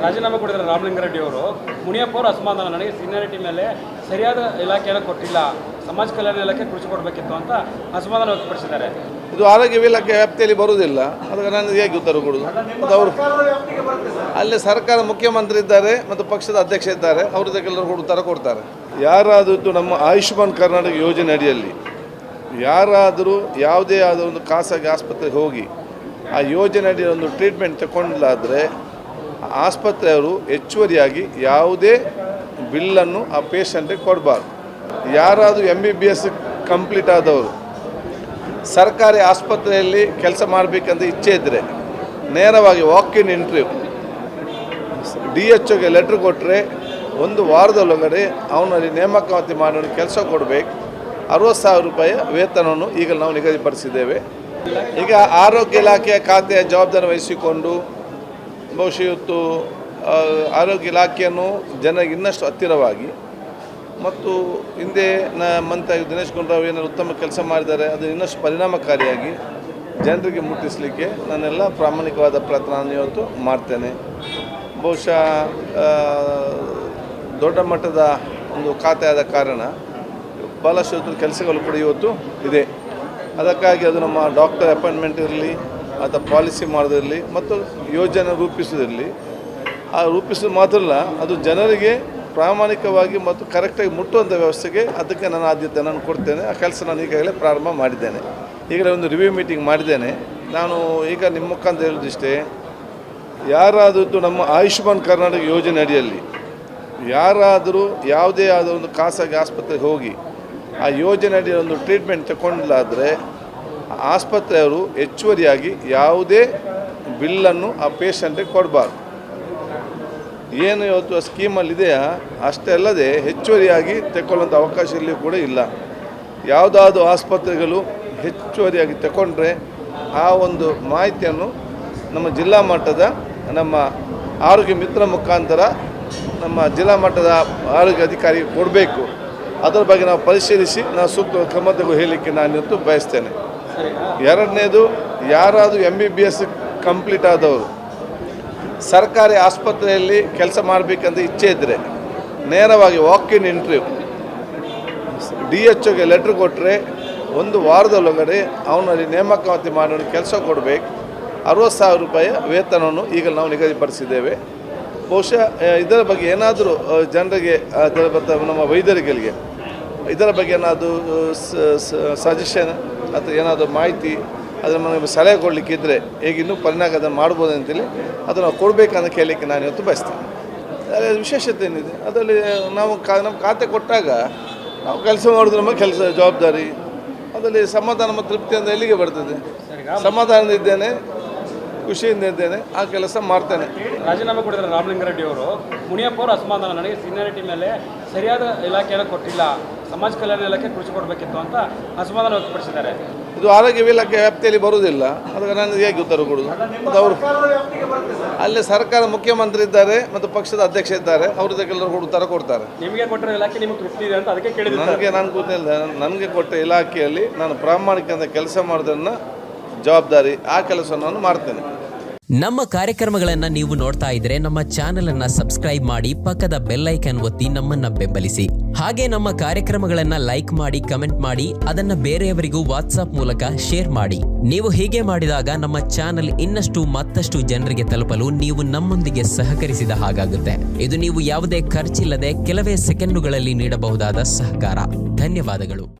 ರಾಜೀನಾಮೆ ಕೊಟ್ಟಿದ್ದಾರೆ ರಾಮಲಿಂಗಾರೆಡ್ಡಿ ಅವರು. ಮುನಿಯಪ್ಪ ಅವರು ಅಸಮಾಧಾನ, ನನಗೆ ಸೀನಿಯಾರಿಟಿ ಮೇಲೆ ಸರಿಯಾದ ಇಲಾಖೆಯನ್ನು ಕೊಟ್ಟಿಲ್ಲ, ಸಮಾಜ ಕಲ್ಯಾಣ ಇಲಾಖೆ ಕುಳಿಸಿಕೊಡ್ಬೇಕಿತ್ತು ಅಂತ ಅಸಮಾಧಾನ ವ್ಯಕ್ತಪಡಿಸಿದ್ದಾರೆ. ಇದು ಆರೋಗ್ಯ ಇಲಾಖೆ ವ್ಯಾಪ್ತಿಯಲ್ಲಿ ಬರುವುದಿಲ್ಲ, ಅದಕ್ಕೆ ನಾನು ಹೇಗೆ ಉತ್ತರ ಕೊಡೋದು? ಮತ್ತು ಅವರು ಅಲ್ಲಿ ಸರ್ಕಾರ ಮುಖ್ಯಮಂತ್ರಿ ಇದ್ದಾರೆ ಮತ್ತು ಪಕ್ಷದ ಅಧ್ಯಕ್ಷ ಇದ್ದಾರೆ, ಅವ್ರದ್ದಕ್ಕೆಲ್ಲರೂ ಉತ್ತರ ಕೊಡ್ತಾರೆ. ಯಾರಾದರೂ ನಮ್ಮ ಆಯುಷ್ಮಾನ್ ಕರ್ನಾಟಕ ಯೋಜನೆ ಅಡಿಯಲ್ಲಿ ಯಾರಾದರೂ ಯಾವುದೇ ಆದ ಒಂದು ಖಾಸಗಿ ಆಸ್ಪತ್ರೆಗೆ ಹೋಗಿ ಆ ಯೋಜನೆ ಅಡಿಯಲ್ಲಿ ಒಂದು ಟ್ರೀಟ್ಮೆಂಟ್ ತಗೊಂಡಿಲ್ಲಾದರೆ ಆಸ್ಪತ್ರೆಯವರು ಹೆಚ್ಚುವರಿಯಾಗಿ ಯಾವುದೇ ಬಿಲ್ಲನ್ನು ಆ ಪೇಷಂಟಿಗೆ ಕೊಡಬಾರ್ದು. ಯಾರಾದರೂ MBBS ಕಂಪ್ಲೀಟ್ ಆದವರು ಸರ್ಕಾರಿ ಆಸ್ಪತ್ರೆಯಲ್ಲಿ ಕೆಲಸ ಮಾಡಬೇಕಂತ ಇಚ್ಛೆ ಇದ್ದರೆ ನೇರವಾಗಿ ವಾಕ್-ಇನ್ ಇಂಟರ್ವ್ಯೂ DHOಗೆ ಲೆಟ್ರ್ ಕೊಟ್ಟರೆ 1 ವಾರದೊಳಗಡೆ ಅವನಲ್ಲಿ ನೇಮಕಾತಿ ಮಾಡೋಣ ಕೆಲಸ ಕೊಡಬೇಕು. 60,000 ರೂಪಾಯಿ ವೇತನವನ್ನು ಈಗ ನಾವು ನಿಗದಿಪಡಿಸಿದ್ದೇವೆ. ಈಗ ಆರೋಗ್ಯ ಇಲಾಖೆಯ ಖಾತೆಯ ಜವಾಬ್ದಾರಿ ವಹಿಸಿಕೊಂಡು ಬಹುಶಃ ಇವತ್ತು ಆರೋಗ್ಯ ಇಲಾಖೆಯನ್ನು ಜನರಿಗೆ ಇನ್ನಷ್ಟು ಹತ್ತಿರವಾಗಿ ಮತ್ತು ಹಿಂದೆ ಮಂತ್ರಿ ದಿನೇಶ್ ಗುಂಡೂರಾವ್ ಏನಾದ್ರು ಉತ್ತಮ ಕೆಲಸ ಮಾಡಿದ್ದಾರೆ, ಅದು ಇನ್ನಷ್ಟು ಪರಿಣಾಮಕಾರಿಯಾಗಿ ಜನರಿಗೆ ಮುಟ್ಟಿಸಲಿಕ್ಕೆ ನಾನೆಲ್ಲ ಪ್ರಾಮಾಣಿಕವಾದ ಪ್ರಯತ್ನ ನಾನು ಇವತ್ತು ಮಾಡ್ತೇನೆ. ಬಹುಶಃ ದೊಡ್ಡ ಮಟ್ಟದ ಒಂದು ಖಾತೆ ಆದ ಕಾರಣ ಭಾಳಷ್ಟು ಕೆಲಸಗಳು ಕೂಡ ಇವತ್ತು ಇದೆ. ಅದಕ್ಕಾಗಿ ಅದು ನಮ್ಮ ಡಾಕ್ಟರ್ ಅಪಾಯಿಂಟ್ಮೆಂಟ್ ಇರಲಿ ಅಥವಾ ಪಾಲಿಸಿ ಮಾಡೋದಿರಲಿ ಮತ್ತು ಯೋಜನೆ ರೂಪಿಸೋದಿರಲಿ, ಆ ರೂಪಿಸೋದು ಮಾತ್ರ ಅಲ್ಲ, ಅದು ಜನರಿಗೆ ಪ್ರಾಮಾಣಿಕವಾಗಿ ಮತ್ತು ಕರೆಕ್ಟಾಗಿ ಮುಟ್ಟುವಂಥ ವ್ಯವಸ್ಥೆಗೆ ಅದಕ್ಕೆ ನಾನು ಆದ್ಯತೆ ನಾನು ಕೊಡ್ತೇನೆ. ಆ ಕೆಲಸ ನಾನು ಈಗಾಗಲೇ ಪ್ರಾರಂಭ ಮಾಡಿದ್ದೇನೆ. ಈಗಲೇ ಒಂದು ರಿವ್ಯೂ ಮೀಟಿಂಗ್ ಮಾಡಿದ್ದೇನೆ. ನಾನು ಈಗ ನಿಮ್ಮ ಮುಖಾಂತರ ಹೇಳೋದಿಷ್ಟೇ, ಯಾರಾದರೂ ನಮ್ಮ ಆಯುಷ್ಮಾನ್ ಕರ್ನಾಟಕ ಯೋಜನೆ ಅಡಿಯಲ್ಲಿ ಯಾರಾದರೂ ಯಾವುದೇ ಆದ ಒಂದು ಖಾಸಗಿ ಆಸ್ಪತ್ರೆಗೆ ಹೋಗಿ ಆ ಯೋಜನೆ ಅಡಿಯಲ್ಲಿ ಒಂದು ಟ್ರೀಟ್ಮೆಂಟ್ ತಗೊಂಡಿಲ್ಲಾದರೆ ಆಸ್ಪತ್ರೆಯವರು ಹೆಚ್ಚುವರಿಯಾಗಿ ಯಾವುದೇ ಬಿಲ್ಲನ್ನು ಆ ಪೇಷಂಟಿಗೆ ಕೊಡಬಾರ್ದು. ಏನು ಇವತ್ತು ಆ ಸ್ಕೀಮಲ್ಲಿದೆಯಾ ಅಷ್ಟೇ ಅಲ್ಲದೆ ಹೆಚ್ಚುವರಿಯಾಗಿ ತಗೊಳ್ಳುವಂಥ ಅವಕಾಶ ಇಲ್ಲಿ ಕೂಡ ಇಲ್ಲ. ಯಾವುದಾದ್ರು ಆಸ್ಪತ್ರೆಗಳು ಹೆಚ್ಚುವರಿಯಾಗಿ ತಗೊಂಡ್ರೆ ಆ ಒಂದು ಮಾಹಿತಿಯನ್ನು ನಮ್ಮ ಜಿಲ್ಲಾ ಮಟ್ಟದ ನಮ್ಮ ಆರೋಗ್ಯ ಮಿತ್ರ ಮುಖಾಂತರ ನಮ್ಮ ಜಿಲ್ಲಾ ಮಟ್ಟದ ಆರೋಗ್ಯ ಅಧಿಕಾರಿಗೆ ಕೊಡಬೇಕು. ಅದರ ಬಗ್ಗೆ ನಾವು ಪರಿಶೀಲಿಸಿ ನಾವು ಸೂಕ್ತ ಕ್ರಮ ಹೇಳಲಿಕ್ಕೆ ನಾನು ಇವತ್ತು ಬಯಸ್ತೇನೆ. ಎರಡನೇದು, ಯಾರಾದರೂ MBBS ಕಂಪ್ಲೀಟ್ ಆದವರು ಸರ್ಕಾರಿ ಆಸ್ಪತ್ರೆಯಲ್ಲಿ ಕೆಲಸ ಮಾಡಬೇಕಂತ ಇಚ್ಛೆ ಇದ್ದರೆ ನೇರವಾಗಿ ವಾಕ್-ಇನ್ ಇಂಟರ್ವ್ಯೂ DHOಗೆ ಲೆಟ್ರ್ ಕೊಟ್ಟರೆ 1 ವಾರದೊಳಗಡೆ ಅವನಲ್ಲಿ ನೇಮಕಾತಿ ಮಾಡೋಣ ಕೆಲಸ ಕೊಡಬೇಕು. 60,000 ರೂಪಾಯಿ ವೇತನವನ್ನು ಈಗ ನಾವು ನಿಗದಿಪಡಿಸಿದ್ದೇವೆ. ಬಹುಶಃ ಇದರ ಬಗ್ಗೆ ಏನಾದರೂ ಜನರಿಗೆ ನಮ್ಮ ವೈದ್ಯರುಗಳಿಗೆ ಇದರ ಬಗ್ಗೆ ಏನಾದರೂ ಸಜೆಷನ್ ಅಥವಾ ಏನಾದರೂ ಮಾಹಿತಿ ಅದರ ನಮಗೆ ಸಲಹೆ ಕೊಡಲಿಕ್ಕಿದ್ದರೆ ಹೇಗೆ ಇನ್ನೂ ಪರಿಣಾಮದ ಮಾಡ್ಬೋದು ಅಂತೇಳಿ ಅದನ್ನು ಕೊಡಬೇಕಂತ ಕೇಳಲಿಕ್ಕೆ ನಾನು ಇವತ್ತು ಬಯಸ್ತೇನೆ. ಅದರಲ್ಲಿ ವಿಶೇಷತೆ ಏನಿದೆ, ಅದರಲ್ಲಿ ನಾವು ನಮ್ಮ ಖಾತೆ ಕೊಟ್ಟಾಗ ನಾವು ಕೆಲಸ ಮಾಡೋದು ನಮ್ಮ ಕೆಲಸ ಜವಾಬ್ದಾರಿ, ಅದರಲ್ಲಿ ಸಮಾಧಾನ ಮತ್ತು ತೃಪ್ತಿಯಿಂದ ಎಲ್ಲಿಗೆ ಬರ್ತದೆ. ಸಮಾಧಾನದಿಂದ ಇದ್ದೇನೆ, ಖುಷಿಯಿಂದ ಇದ್ದೇನೆ, ಆ ಕೆಲಸ ಮಾಡ್ತೇನೆ. ರಾಜೀನಾಮೆ ಕೊಟ್ಟಿದ್ದಾರೆ ರಾಮಲಿಂಗಾರೆಡ್ಡಿ ಅವರು. ಮುನಿಯಪ್ಪ ಅವರು ಅಸಮಾಧಾನ, ನನಗೆ ಸೀನಿಯಾರಿಟಿ ಮೇಲೆ ಸರಿಯಾದ ಇಲಾಖೆಯನ್ನು ಕೊಟ್ಟಿಲ್ಲ, ಸಮಾಜ ಕಲ್ಯಾಣ ಇಲಾಖೆ ಕುಳಿಸಿಕೊಡ್ಬೇಕಿತ್ತು ಅಂತ ಅಸಮಾಧಾನ ವ್ಯಕ್ತಪಡಿಸಿದ್ದಾರೆ. ಇದು ಆರೋಗ್ಯ ಇಲಾಖೆ ವ್ಯಾಪ್ತಿಯಲ್ಲಿ ಬರುವುದಿಲ್ಲ, ಅದಕ್ಕೆ ನಾನು ಹೇಗೆ ಉತ್ತರ ಕೊಡೋದು? ಮತ್ತು ಅವರು ಅಲ್ಲಿ ಸರ್ಕಾರ ಮುಖ್ಯಮಂತ್ರಿ ಇದ್ದಾರೆ ಮತ್ತು ಪಕ್ಷದ ಅಧ್ಯಕ್ಷ ಇದ್ದಾರೆ, ಅವ್ರದ್ದಕ್ಕೆಲ್ಲರೂ ಉತ್ತರ ಕೊಡ್ತಾರೆ. ನಿಮಗೆ ಕೊಟ್ಟಿರೋ ಇಲಾಖೆ ನಿಮಗೆ ತೃಪ್ತಿ ಇದೆ ಅಂತ ಅದಕ್ಕೆ ಕೇಳಿದ್ರೆ ನಾನು ಗೊತ್ತಿಲ್ಲ. ನನಗೆ ಕೊಟ್ಟ ಇಲಾಖೆಯಲ್ಲಿ ನಾನು ಪ್ರಾಮಾಣಿಕದಿಂದ ಕೆಲಸ ಮಾಡೋದನ್ನು ಜವಾಬ್ದಾರಿ, ಆ ಕೆಲಸ ನಾನು ಮಾಡ್ತೇನೆ. ನಮ್ಮ ಕಾರ್ಯಕ್ರಮಗಳನ್ನ ನೀವು ನೋಡ್ತಾ ಇದ್ರೆ ನಮ್ಮ ಚಾನೆಲ್ ಅನ್ನ ಸಬ್ಸ್ಕ್ರೈಬ್ ಮಾಡಿ, ಪಕ್ಕದ ಬೆಲ್ ಐಕಾನ್ ಒತ್ತಿ ನಮ್ಮನ್ನ ಬೆಂಬಲಿಸಿ. ಹಾಗೆ ನಮ್ಮ ಕಾರ್ಯಕ್ರಮಗಳನ್ನ ಲೈಕ್ ಮಾಡಿ, ಕಮೆಂಟ್ ಮಾಡಿ, ಅದನ್ನ ಬೇರೆಯವರಿಗೂ ವಾಟ್ಸ್ಆಪ್ ಮೂಲಕ ಶೇರ್ ಮಾಡಿ. ನೀವು ಹೀಗೆ ಮಾಡಿದಾಗ ನಮ್ಮ ಚಾನೆಲ್ ಇನ್ನಷ್ಟು ಮತ್ತಷ್ಟು ಜನರಿಗೆ ತಲುಪಲು ನೀವು ನಮ್ಮೊಂದಿಗೆ ಸಹಕರಿಸಿದ ಹಾಗಾಗುತ್ತೆ. ಇದು ನೀವು ಯಾವುದೇ ಖರ್ಚಿಲ್ಲದೆ ಕೆಲವೇ ಸೆಕೆಂಡುಗಳಲ್ಲಿ ನೀಡಬಹುದಾದ ಸಹಕಾರ. ಧನ್ಯವಾದಗಳು.